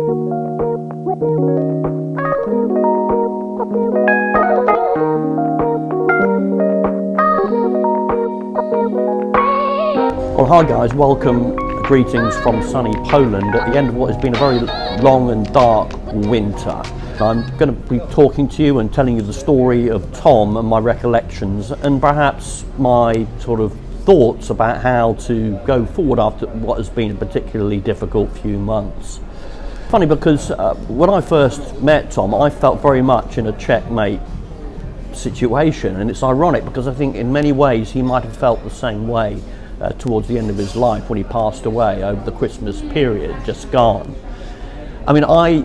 Well, hi guys, welcome, greetings from sunny Poland at the end of what has been a very long and dark winter. I'm going to be talking to you and telling you the story of Tom and my recollections and perhaps my sort of thoughts about how to go forward after what has been a particularly difficult few months. Funny because when I first met Tom, I felt very much in a checkmate situation, and it's ironic because I think in many ways he might have felt the same way towards the end of his life when he passed away over the Christmas period just gone. I mean, I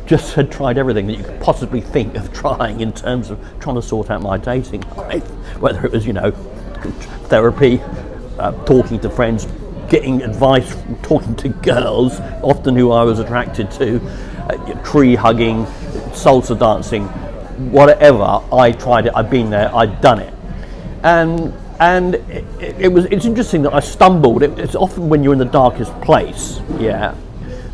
just had tried everything that you could possibly think of trying in terms of trying to sort out my dating life, whether it was, you know, therapy, talking to friends, getting advice, talking to girls, often who I was attracted to, tree hugging, salsa dancing, whatever. I tried it, I'd been there, I'd done it. And it's interesting that I stumbled. It's often when you're in the darkest place, yeah,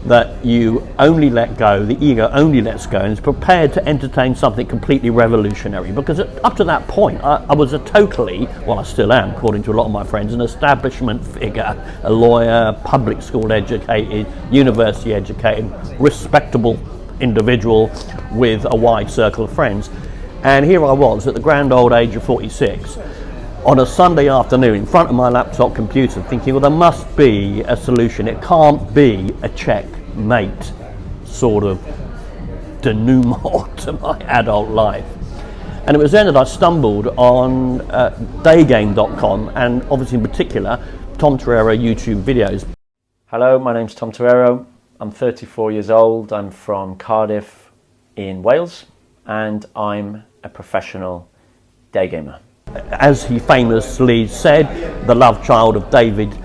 that you only let go, the ego only lets go and is prepared to entertain something completely revolutionary. Because up to that point, I was a totally, well I still am, according to a lot of my friends, an establishment figure, a lawyer, public school educated, university educated, respectable individual with a wide circle of friends. And here I was at the grand old age of 46, on a Sunday afternoon in front of my laptop computer thinking, well, there must be a solution. It can't be a checkmate sort of denouement to my adult life. And it was then that I stumbled on daygame.com, and obviously in particular Tom Torreira YouTube videos. Hello, my name's Tom Torreira. I'm 34 years old. I'm from Cardiff in Wales, and I'm a professional day gamer. As he famously said, the love child of David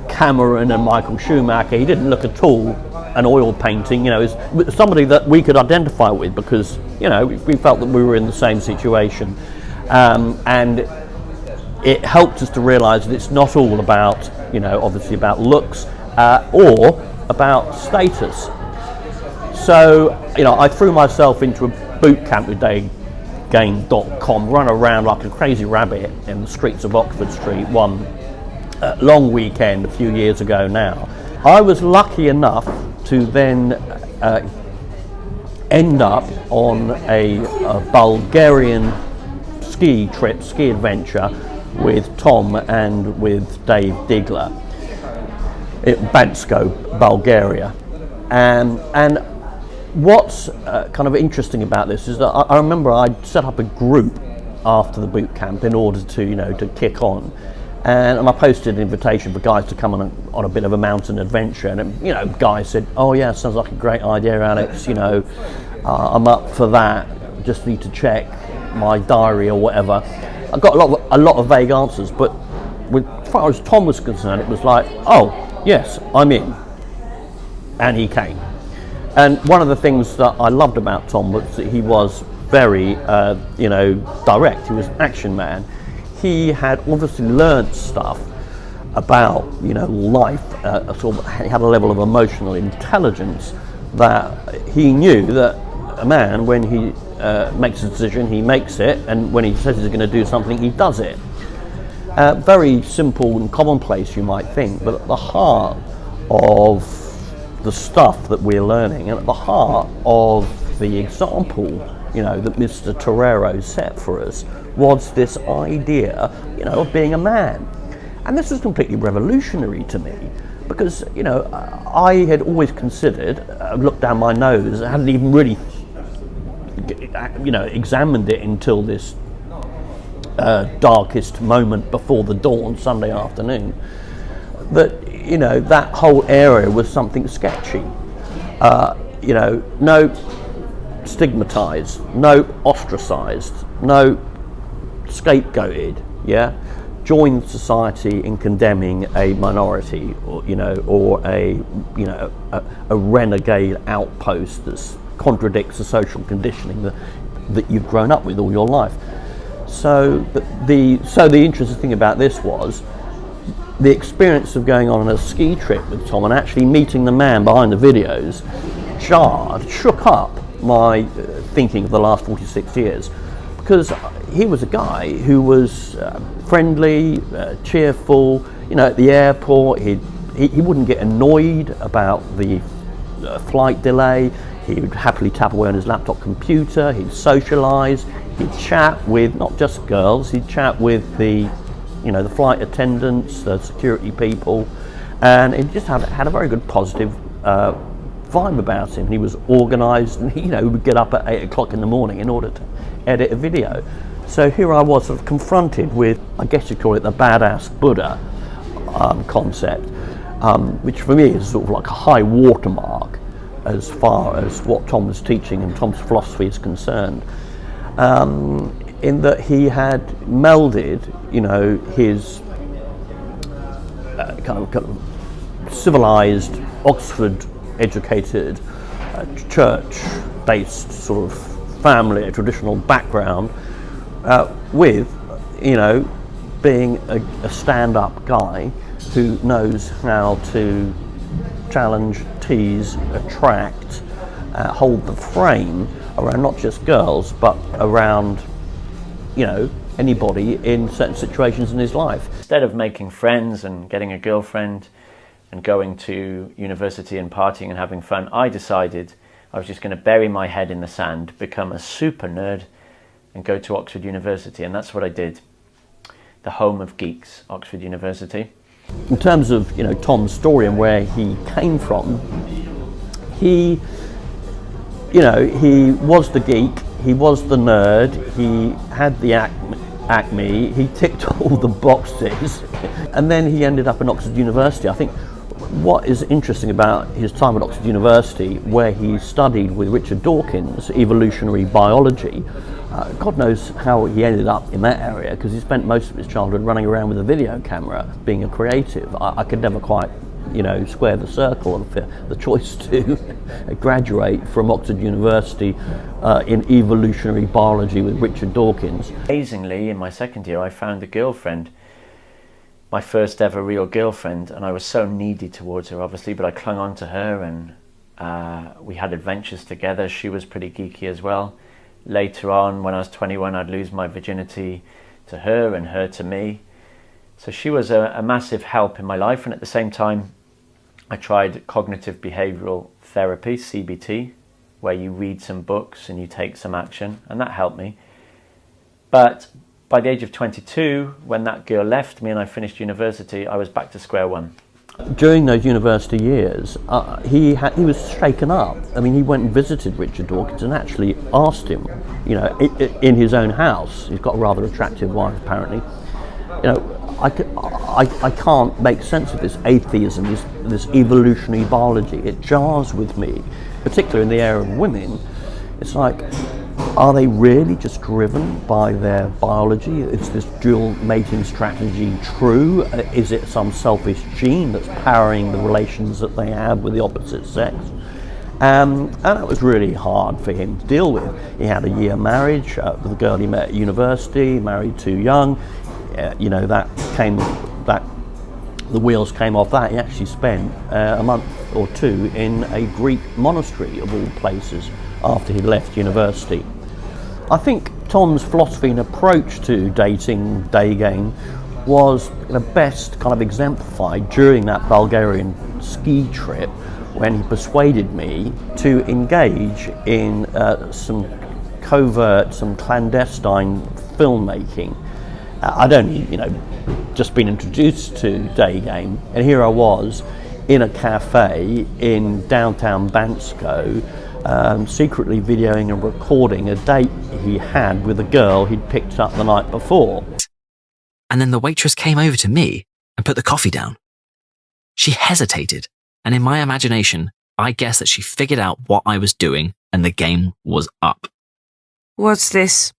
Cameron and Michael Schumacher, he didn't look at all an oil painting, you know, is somebody that we could identify with because, you know, we felt that we were in the same situation. And it helped us to realise that it's not all about, you know, obviously about looks or about status. So, you know, I threw myself into a boot camp with Daygame.com, run around like a crazy rabbit in the streets of Oxford Street one long weekend a few years ago now. I was lucky enough to then end up on a Bulgarian ski adventure with Tom and with Dave Digler in Bansko, Bulgaria. And what's kind of interesting about this is that I remember I'd set up a group after the boot camp in order to, you know, to kick on, and I posted an invitation for guys to come on a bit of a mountain adventure, and you know, guys said, "Oh yeah, sounds like a great idea, Alex. You know, I'm up for that. Just need to check my diary or whatever." I got a lot of vague answers, but as far as Tom was concerned, it was like, "Oh yes, I'm in," and he came. And one of the things that I loved about Tom was that he was very, you know, direct. He was an action man. He had obviously learnt stuff about, you know, life. Sort of, he had a level of emotional intelligence that he knew that a man, when he makes a decision, he makes it, and when he says he's going to do something, he does it. Very simple and commonplace, you might think, but at the heart of the stuff that we're learning, and at the heart of the example, you know, that Mr. Torero set for us, was this idea, you know, of being a man. And this was completely revolutionary to me because, you know, I had always considered, looked down my nose, I hadn't even really, you know, examined it until this darkest moment before the dawn Sunday afternoon, that, you know, that whole area was something sketchy. You know, no stigmatized, no ostracized, no scapegoated, yeah? Join society in condemning a minority, or, you know, or a renegade outpost that contradicts the social conditioning that you've grown up with all your life. So the interesting thing about this was the experience of going on a ski trip with Tom and actually meeting the man behind the videos shook up my thinking of the last 46 years, because he was a guy who was friendly, cheerful. At the airport, he wouldn't get annoyed about the flight delay. He would happily tap away on his laptop computer. He'd socialise. He'd chat with not just girls. He'd chat with the flight attendants, the security people, and he just had a very good positive vibe about him. He was organised, and he would get up at 8 o'clock in the morning in order to edit a video. So here I was, sort of confronted with, I guess you'd call it the badass Buddha concept, which for me is sort of like a high watermark as far as what Tom was teaching and Tom's philosophy is concerned, in that he had melded, his kind of civilised, Oxford-educated, church-based sort of family, a traditional background, with, being a stand-up guy who knows how to challenge, tease, attract, hold the frame around not just girls, but around, anybody in certain situations in his life. Instead of making friends and getting a girlfriend and going to university and partying and having fun, I decided I was just going to bury my head in the sand, become a super nerd, and go to Oxford University. And that's what I did. The home of geeks, Oxford University. In terms of Tom's story and where he came from, he was the geek, he was the nerd, he had the acme, he ticked all the boxes, and then he ended up in Oxford University. I think what is interesting about his time at Oxford University, where he studied with Richard Dawkins evolutionary biology, God knows how he ended up in that area, because he spent most of his childhood running around with a video camera, being a creative. I could never quite, square the circle of the choice to graduate from Oxford University in evolutionary biology with Richard Dawkins. Amazingly, in my second year, I found a girlfriend, my first ever real girlfriend, and I was so needy towards her, obviously, but I clung on to her, and we had adventures together. She was pretty geeky as well. Later on, when I was 21, I'd lose my virginity to her and her to me. So she was a massive help in my life. And at the same time, I tried cognitive behavioural therapy, CBT, where you read some books and you take some action, and that helped me. But by the age of 22, when that girl left me and I finished university, I was back to square one. During those university years, he was shaken up. I mean, he went and visited Richard Dawkins and actually asked him, in his own house. He's got a rather attractive wife, apparently. I can't make sense of this atheism, this evolutionary biology. It jars with me, particularly in the area of women. It's like, are they really just driven by their biology? Is this dual mating strategy true? Is it some selfish gene that's powering the relations that they have with the opposite sex? And that was really hard for him to deal with. He had a year marriage with a girl he met at university, married too young. The wheels came off that. He actually spent a month or two in a Greek monastery, of all places, after he left university. I think Tom's philosophy and approach to dating, day game, was best kind of exemplified during that Bulgarian ski trip, when he persuaded me to engage in some covert, some clandestine filmmaking. I'd only, just been introduced to day game, and here I was in a cafe in downtown Bansko, secretly videoing and recording a date he had with a girl he'd picked up the night before. And then the waitress came over to me and put the coffee down. She hesitated, and in my imagination, I guessed that she figured out what I was doing and the game was up. "What's this?"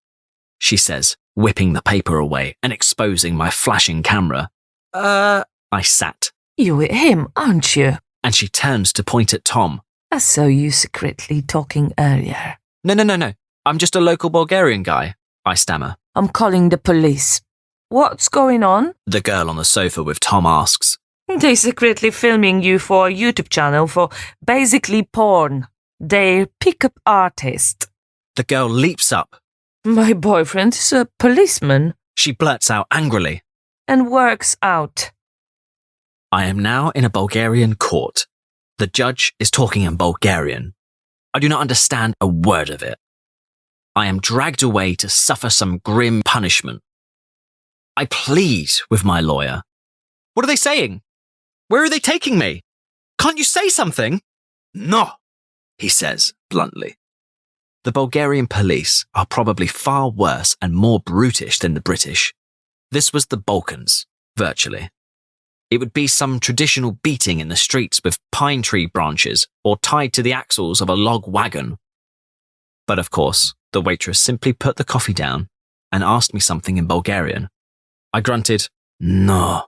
she says, whipping the paper away and exposing my flashing camera. I sat. "You with him, aren't you?" And she turns to point at Tom. "I saw you secretly talking earlier." No. I'm just a local Bulgarian guy, I stammer. "I'm calling the police." "What's going on?" The girl on the sofa with Tom asks. "They secretly filming you for a YouTube channel for basically porn." Their pickup artist. The girl leaps up. My boyfriend is a policeman She blurts out angrily. and works out. I am now in a Bulgarian court. The judge is talking in Bulgarian. I do not understand a word of it. I am dragged away to suffer some grim punishment. I plead with my lawyer. What are they saying? Where are they taking me? Can't you say something? No, he says bluntly. The Bulgarian police are probably far worse and more brutish than the British. This was the Balkans, virtually. It would be some traditional beating in the streets with pine tree branches or tied to the axles of a log wagon. But of course, the waitress simply put the coffee down and asked me something in Bulgarian. I grunted, no,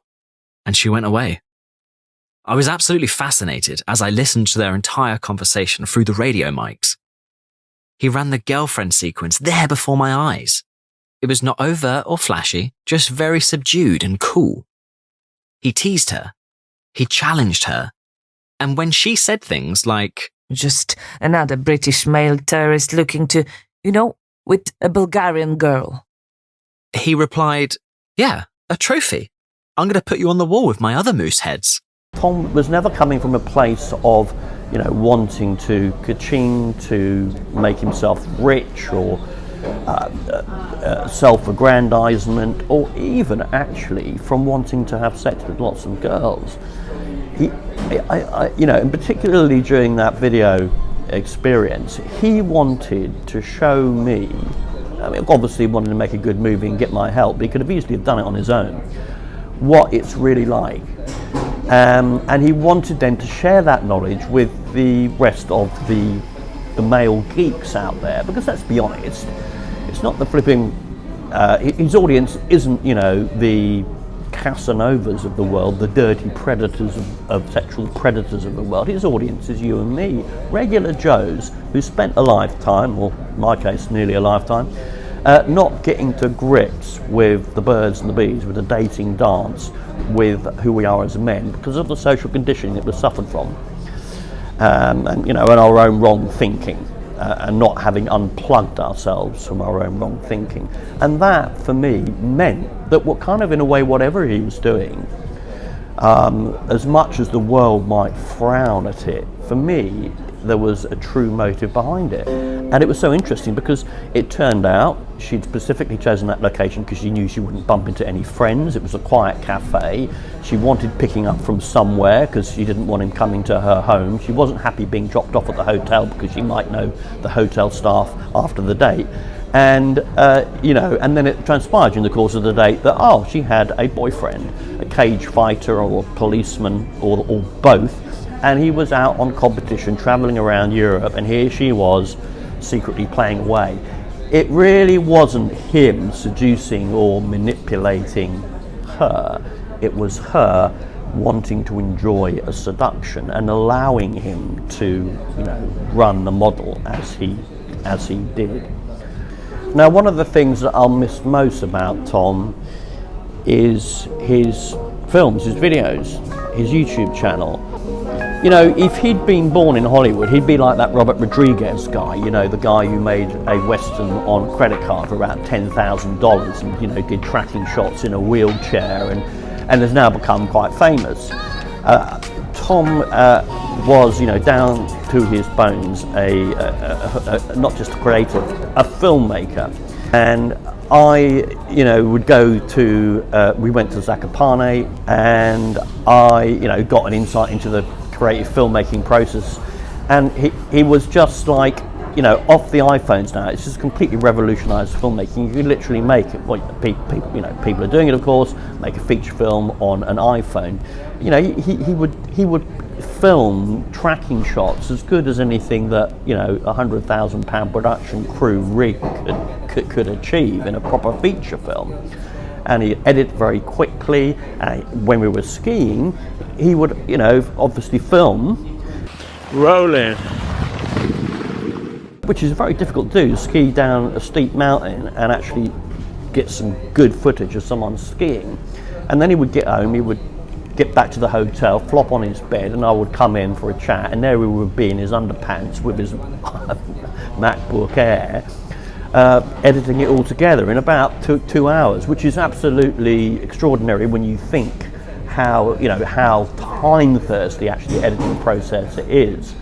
and she went away. I was absolutely fascinated as I listened to their entire conversation through the radio mics. He ran the girlfriend sequence there before my eyes. It was not overt or flashy, just very subdued and cool. He teased her. He challenged her. And when she said things like, Just another British male terrorist looking to, with a Bulgarian girl. he replied, yeah, a trophy. I'm going to put you on the wall with my other moose heads. Tom was never coming from a place of, wanting to ka-ching, to make himself rich or self-aggrandizement, or even actually from wanting to have sex with lots of girls. And particularly during that video experience, he wanted to show me, obviously wanted to make a good movie and get my help, but he could have easily done it on his own, what it's really like. And he wanted then to share that knowledge with the rest of the male geeks out there, because let's be honest, it's not the flipping, his audience isn't, the Casanovas of the world, the dirty predators of sexual predators of the world. His audience is you and me, regular Joes who spent a lifetime, or in my case nearly a lifetime, not getting to grips with the birds and the bees, with the dating dance, with who we are as men, because of the social conditioning that we've suffered from, and our own wrong thinking, and not having unplugged ourselves from our own wrong thinking. And that, for me, meant that what kind of, in a way, whatever he was doing, as much as the world might frown at it, for me, there was a true motive behind it. And it was so interesting because it turned out she'd specifically chosen that location because she knew she wouldn't bump into any friends. It was a quiet cafe. She wanted picking up from somewhere because she didn't want him coming to her home. She wasn't happy being dropped off at the hotel because she might know the hotel staff after the date. And, and then it transpired during the course of the date that, she had a boyfriend, a cage fighter or a policeman or both. And he was out on competition, travelling around Europe, and here she was secretly playing away. It really wasn't him seducing or manipulating her. It was her wanting to enjoy a seduction and allowing him to, run the model as he did. Now, one of the things that I'll miss most about Tom is his films, his videos, his YouTube channel. If he'd been born in Hollywood, he'd be like that Robert Rodriguez guy, the guy who made a Western on credit card for about $10,000 and, did tracking shots in a wheelchair and has now become quite famous. Tom was, down to his bones, not just a creator, a filmmaker. And I, would go to, we went to Zakopane, and I, got an insight into the creative filmmaking process, and he was just like, off the iPhones now. It's just completely revolutionised filmmaking. You can literally make it. Well, people are doing it, of course. Make a feature film on an iPhone. He would film tracking shots as good as anything that £100,000 production crew rig could achieve in a proper feature film. And he'd edit very quickly. When we were skiing, he would, obviously film. Rolling. Which is very difficult to do, ski down a steep mountain and actually get some good footage of someone skiing. And then he would get home, he would get back to the hotel, flop on his bed, and I would come in for a chat, and there he would be in his underpants with his MacBook Air, editing it all together in about two hours, which is absolutely extraordinary when you think how time thirsty actually the editing process is.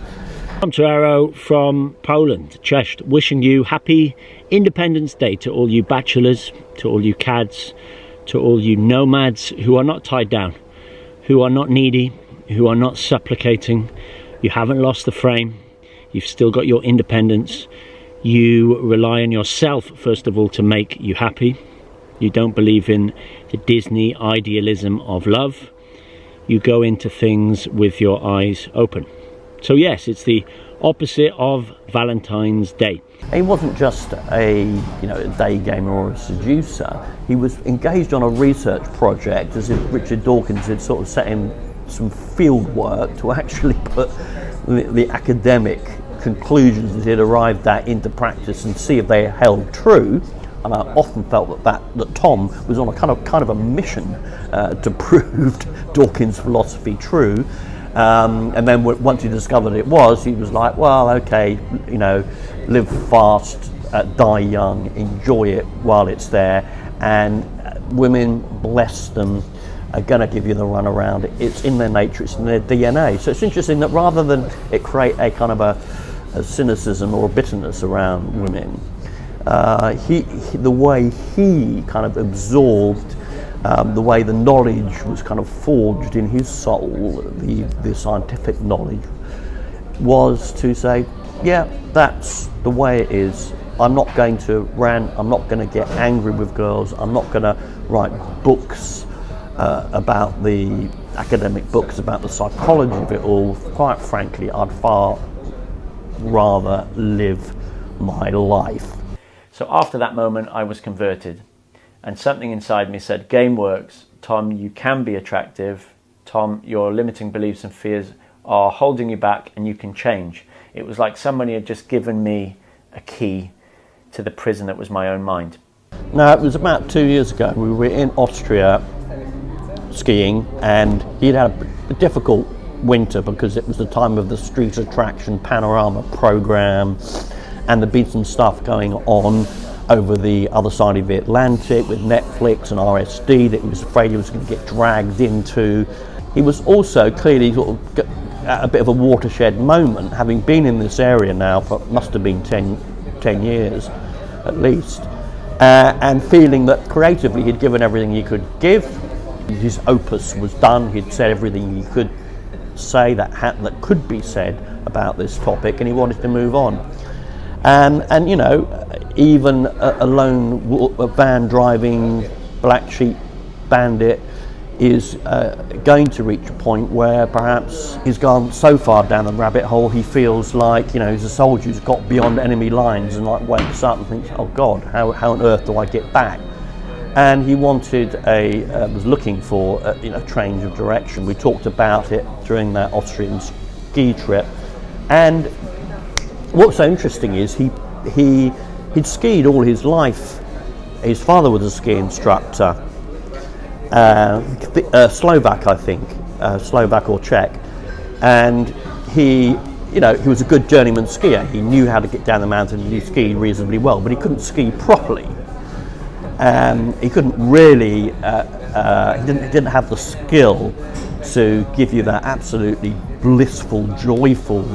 Tom Torreira from Poland, just wishing you happy Independence Day to all you bachelors, to all you cads, to all you nomads who are not tied down, who are not needy, who are not supplicating. You haven't lost the frame, you've still got your independence. You rely on yourself, first of all, to make you happy. You don't believe in the Disney idealism of love. You go into things with your eyes open. So yes, it's the opposite of Valentine's Day. He wasn't just a day gamer or a seducer. He was engaged on a research project, as if Richard Dawkins had sort of set him some field work to actually put the academic conclusions that he'd arrived at into practice and see if they held true. And I often felt that Tom was on a kind of a mission to prove Dawkins' philosophy true. And then once he discovered it was, he was like, well, okay, live fast, die young, enjoy it while it's there, and women, bless them, are going to give you the runaround. It's in their nature, it's in their DNA. So it's interesting that rather than it create a kind of a cynicism or a bitterness around women, the way he kind of absorbed the way the knowledge was kind of forged in his soul, the scientific knowledge, was to say, yeah, that's the way it is. I'm not going to rant, I'm not going to get angry with girls, I'm not going to write books about the academic books about the psychology of it all. Quite frankly, I'd far rather live my life. So after that moment, I was converted. And something inside me said, game works. Tom, you can be attractive. Tom, your limiting beliefs and fears are holding you back and you can change. It was like somebody had just given me a key to the prison that was my own mind. Now, it was about 2 years ago. We were in Austria skiing, and he'd had a difficult winter because it was the time of the street attraction panorama program and there'd been some stuff going on over the other side of the Atlantic with Netflix and RSD that he was afraid he was going to get dragged into. He was also clearly sort of at a bit of a watershed moment, having been in this area now for must have been 10 years at least, and feeling that creatively he'd given everything he could give. His opus was done, he'd said everything he could say that could be said about this topic, and he wanted to move on. And even a lone van driving black sheep bandit is going to reach a point where perhaps he's gone so far down the rabbit hole he feels like he's a soldier who's got beyond enemy lines and like wakes up and thinks, oh God, how on earth do I get back? And he wanted was looking for a change of direction. We talked about it during that Austrian ski trip, and what's so interesting is he'd skied all his life. His father was a ski instructor, Slovak, I think, Slovak or Czech, and he was a good journeyman skier. He knew how to get down the mountain and he skied reasonably well, but he couldn't ski properly. He couldn't really, he didn't have the skill to give you that absolutely blissful, joyful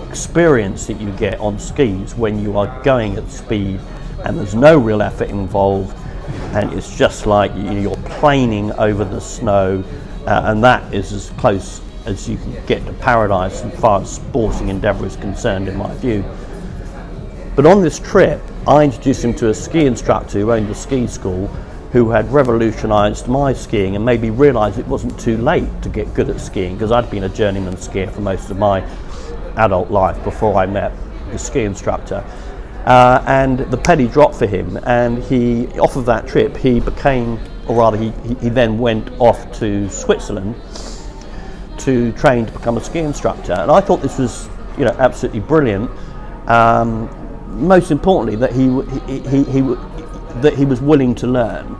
experience that you get on skis when you are going at speed and there's no real effort involved, and it's just like you're planing over the snow, and that is as close as you can get to paradise as far as sporting endeavour is concerned, in my view. But on this trip, I introduced him to a ski instructor who owned a ski school, who had revolutionised my skiing and made me realise it wasn't too late to get good at skiing, because I'd been a journeyman skier for most of my adult life before I met the ski instructor. And the penny dropped for him, and off of that trip, he then went off to Switzerland to train to become a ski instructor. And I thought this was, absolutely brilliant. Most importantly, that he was willing to learn,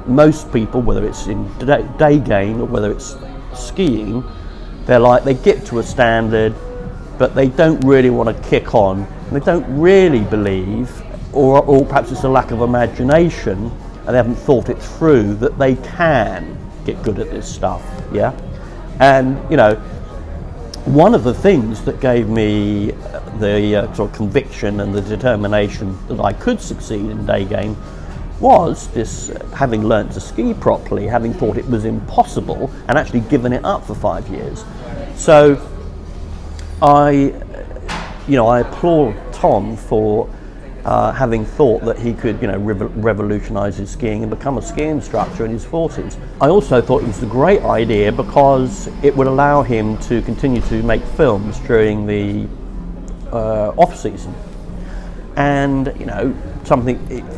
Most people, whether it's in day game or whether it's skiing, they get to a standard, but they don't really want to kick on. And they don't really believe, or perhaps it's a lack of imagination, and they haven't thought it through, that they can get good at this stuff. Yeah, and one of the things that gave me the sort of conviction and the determination that I could succeed in day game was this, having learnt to ski properly, having thought it was impossible and actually given it up for 5 years. So I applaud Tom for having thought that he could, revolutionise his skiing and become a ski instructor in his 40s. I also thought it was a great idea because it would allow him to continue to make films during the off-season, and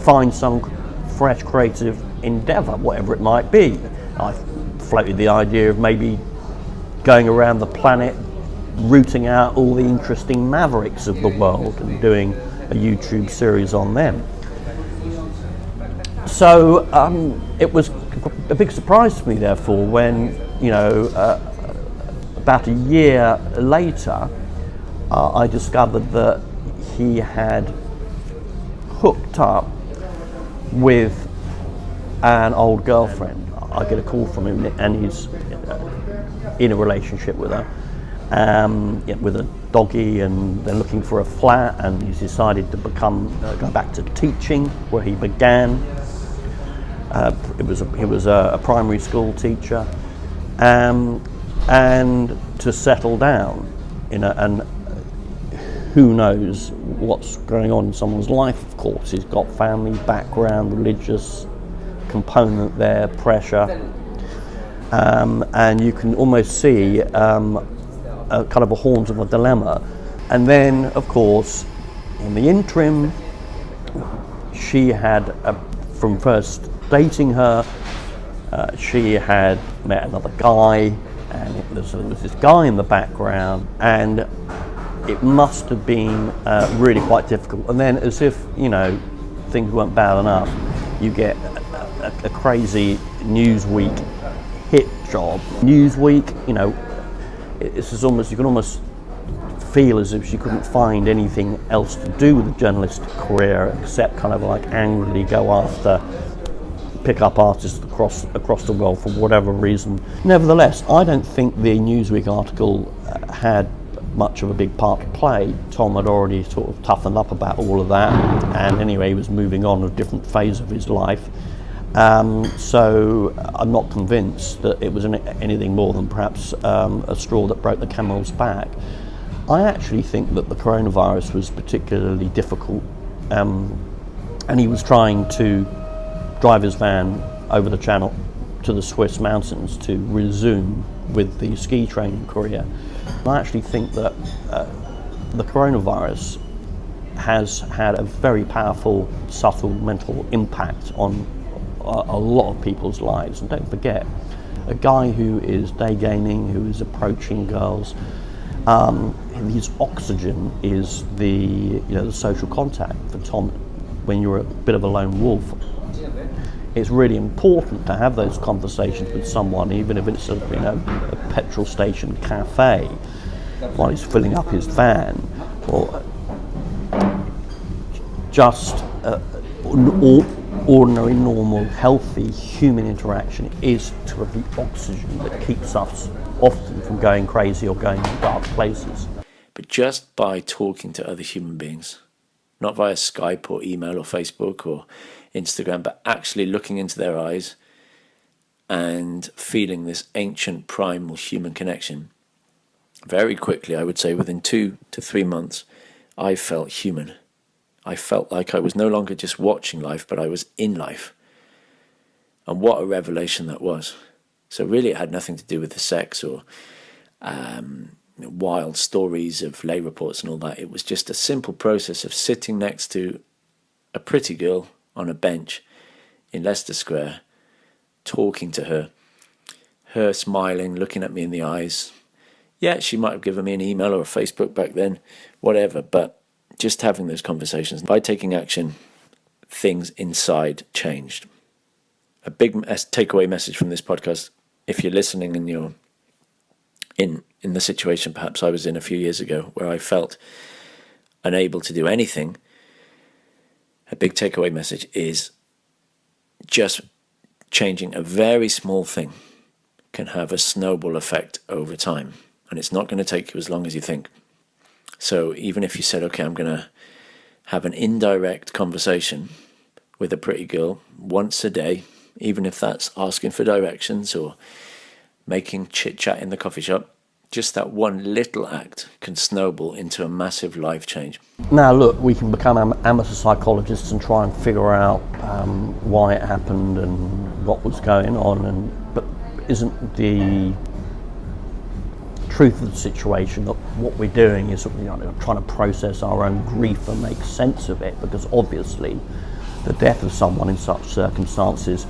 find some fresh creative endeavour, whatever it might be. I floated the idea of maybe going around the planet, rooting out all the interesting Mavericks of the world and doing a YouTube series on them. So it was a big surprise to me, therefore, when about a year later, I discovered that he had hooked up with an old girlfriend. I get a call from him, and he's in a relationship with her, with a doggy, and they're looking for a flat, and he's decided to go back to teaching, where he began. He was a primary school teacher, and to settle down, and who knows what's going on in someone's life, of course. He's got family background, religious component there, pressure, and you can almost see a kind of a horns of a dilemma. And then, of course, in the interim, she had, from first dating her, she had met another guy, and there was this guy in the background, and it must have been really quite difficult. And then, as if things weren't bad enough, you get a crazy Newsweek hit job. Newsweek, it's almost, you can almost feel as if she couldn't find anything else to do with a journalistic career except kind of like angrily go after pick-up artists across the world for whatever reason. Nevertheless, I don't think the Newsweek article had much of a big part to play. Tom had already sort of toughened up about all of that, and anyway, he was moving on to a different phase of his life. So I'm not convinced that it was anything more than perhaps a straw that broke the camel's back. I actually think that the coronavirus was particularly difficult, and he was trying to drive his van over the channel to the Swiss mountains to resume with the ski training career. I actually think that the coronavirus has had a very powerful, subtle mental impact on a lot of people's lives. And don't forget, a guy who is day gaming, who is approaching girls, his oxygen is the social contact. For Tom, when you're a bit of a lone wolf, it's really important to have those conversations with someone, even if it's a petrol station cafe while he's filling up his van, or just ordinary, normal, healthy human interaction is sort of the oxygen that keeps us often from going crazy or going to dark places. But just by talking to other human beings, not via Skype or email or Facebook or Instagram, but actually looking into their eyes and feeling this ancient primal human connection, very quickly, I would say within 2 to 3 months, I felt human. I felt like I was no longer just watching life, but I was in life. And what a revelation that was. So really it had nothing to do with the sex or wild stories of lay reports and all that. It was just a simple process of sitting next to a pretty girl on a bench in Leicester Square, talking to her smiling, looking at me in the eyes. Yeah, she might have given me an email or a Facebook back then, whatever, but just having those conversations. By taking action, things inside changed. a big takeaway message from this podcast, if you're listening and you're in the situation perhaps I was in a few years ago, where I felt unable to do anything, a big takeaway message is just changing a very small thing can have a snowball effect over time, and it's not going to take you as long as you think. So even if you said, okay, I'm going to have an indirect conversation with a pretty girl once a day, even if that's asking for directions or making chit-chat in the coffee shop, just that one little act can snowball into a massive life change. Now look, we can become amateur psychologists and try and figure out why it happened and what was going on, but isn't the truth of the situation that what we're doing is trying to process our own grief and make sense of it? Because obviously the death of someone in such circumstances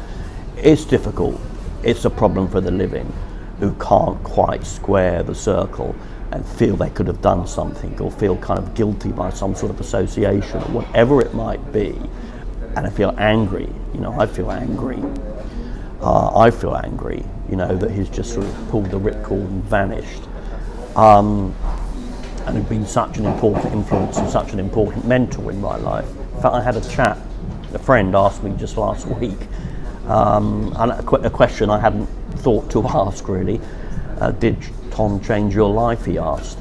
is difficult. It's a problem for the living, who can't quite square the circle and feel they could have done something, or feel kind of guilty by some sort of association or whatever it might be. And I feel angry, I feel angry. That he's just sort of pulled the ripcord and vanished. And had been such an important influence and such an important mentor in my life. In fact, I had a friend asked me just last week, and a question I hadn't thought to ask really. Did Tom change your life, he asked.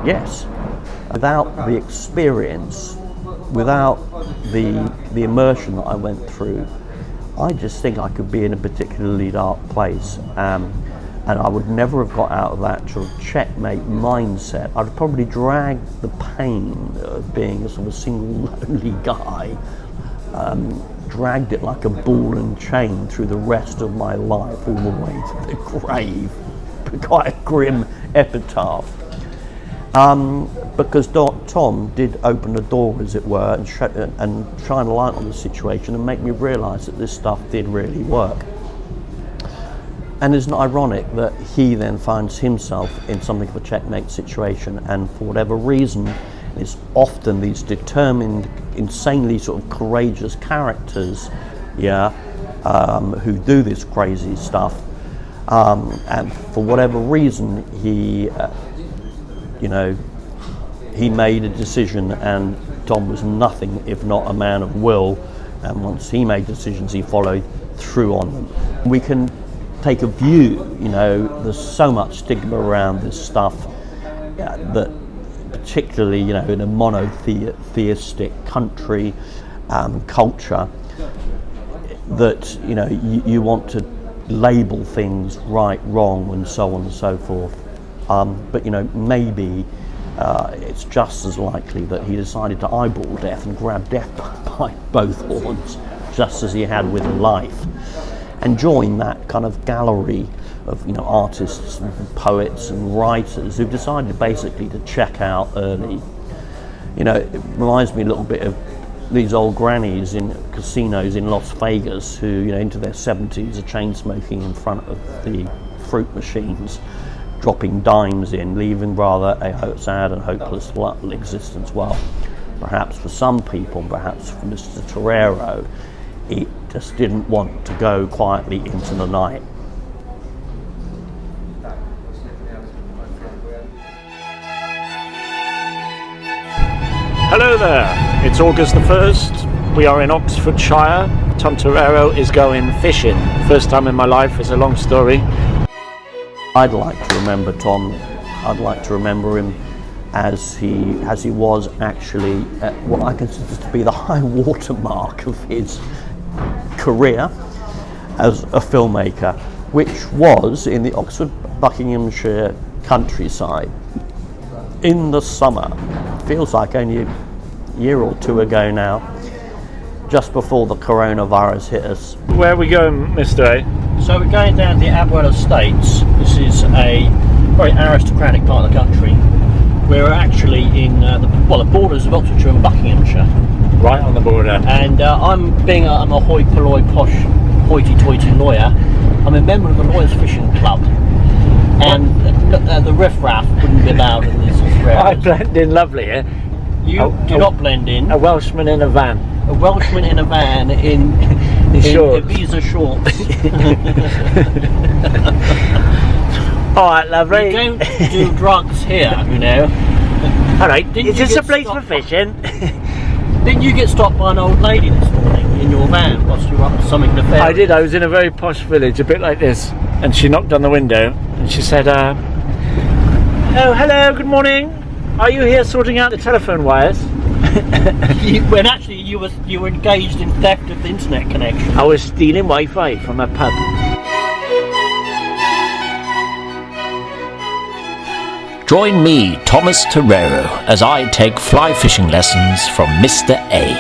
Yes. Without the experience, without the immersion that I went through, I just think I could be in a particularly dark place, and I would never have got out of that sort of checkmate mindset. I'd probably dragged the pain of being a sort of single lonely guy, dragged it like a ball and chain through the rest of my life, all the way to the grave. Quite a grim epitaph. Because Tom did open the door, as it were, and shine a light on the situation and make me realise that this stuff did really work. And isn't it ironic that he then finds himself in something of a checkmate situation, and for whatever reason, it's often these determined, insanely sort of courageous characters, who do this crazy stuff, and for whatever reason, he made a decision, and Tom was nothing if not a man of will, and once he made decisions, he followed through on them. We can take a view, there's so much stigma around this stuff, that particularly, in a monotheistic country, culture, that, you want to label things right, wrong, and so on and so forth. But, maybe it's just as likely that he decided to eyeball death and grab death by both horns, just as he had with life, and join that kind of gallery of artists and poets and writers who've decided basically to check out early. It reminds me a little bit of these old grannies in casinos in Las Vegas who, into their 70s are chain smoking in front of the fruit machines, dropping dimes in, leaving rather a sad and hopeless existence. Well, perhaps for some people, perhaps for Mr. Torero, he just didn't want to go quietly into the night. Hello there, it's August the 1st. We are in Oxfordshire. Tom Torreira is going fishing. First time in my life, it's a long story. I'd like to remember Tom. I'd like to remember him as he was actually at what I consider to be the high water mark of his career as a filmmaker, which was in the Oxford Buckinghamshire countryside in the summer. Feels like only a year or two ago now, just before the coronavirus hit us. Where are we going, Mr. A? So we're going down to the Adwell Estates. This is a very aristocratic part of the country. We're actually in the borders of Oxfordshire and Buckinghamshire. Right on the border. And I'm a hoi polloi posh hoity-toity lawyer. I'm a member of the Lawyers Fishing Club. And the riffraff wouldn't be allowed in these areas. I blend in lovely here. You do not blend in. A Welshman in a van. a Welshman in a van in shorts. Ibiza shorts. All right, lovely. We don't do drugs here, you know. All right, Didn't is you this a get place for stopped? fishing? Didn't you get stopped by an old lady this morning in your van whilst you were up to something nefarious? I did. I was in a very posh village, a bit like this, and she knocked on the window and she said, "Oh, hello, good morning. Are you here sorting out the telephone wires?" When actually you were engaged in theft of the internet connection. I was stealing Wi-Fi from a pub. Join me, Thomas Torero, as I take fly fishing lessons from Mr. A.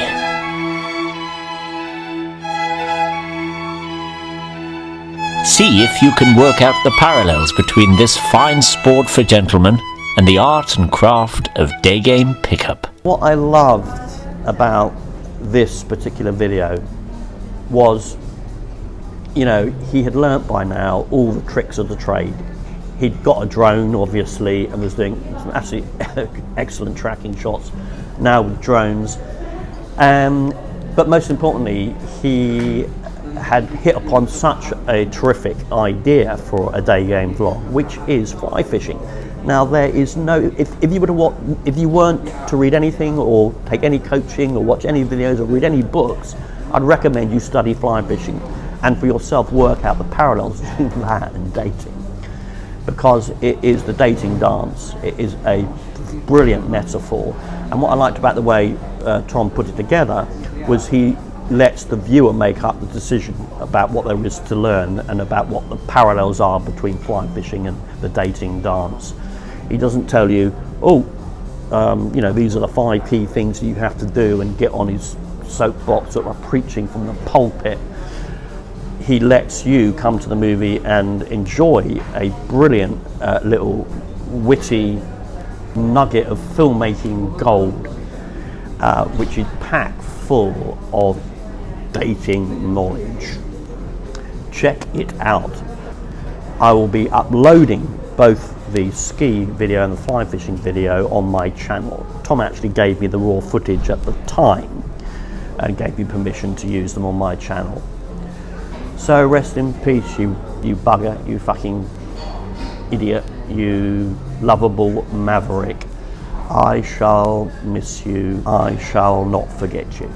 See if you can work out the parallels between this fine sport for gentlemen and the art and craft of day game pickup. What I loved about this particular video was, you know, he had learnt by now all the tricks of the trade. He'd got a drone, obviously, and was doing some absolutely excellent tracking shots now with drones. But most importantly, he had hit upon such a terrific idea for a day game vlog, which is fly fishing. Now, there is no, if you weren't to read anything or take any coaching or watch any videos or read any books, I'd recommend you study fly fishing and for yourself work out the parallels between that and dating. Because it is the dating dance. It is a brilliant metaphor. And what I liked about the way Tom put it together was he lets the viewer make up the decision about what there is to learn and about what the parallels are between fly fishing and the dating dance. He doesn't tell you, you know, these are the 5 key things you have to do and get on his soapbox or preaching from the pulpit. He lets you come to the movie and enjoy a brilliant little witty nugget of filmmaking gold, which is packed full of dating knowledge. Check it out. I will be uploading both the ski video and the fly fishing video on my channel. Tom actually gave me the raw footage at the time and gave me permission to use them on my channel. So rest in peace, you bugger, you fucking idiot, you lovable Maverick. I shall miss you. I shall not forget you.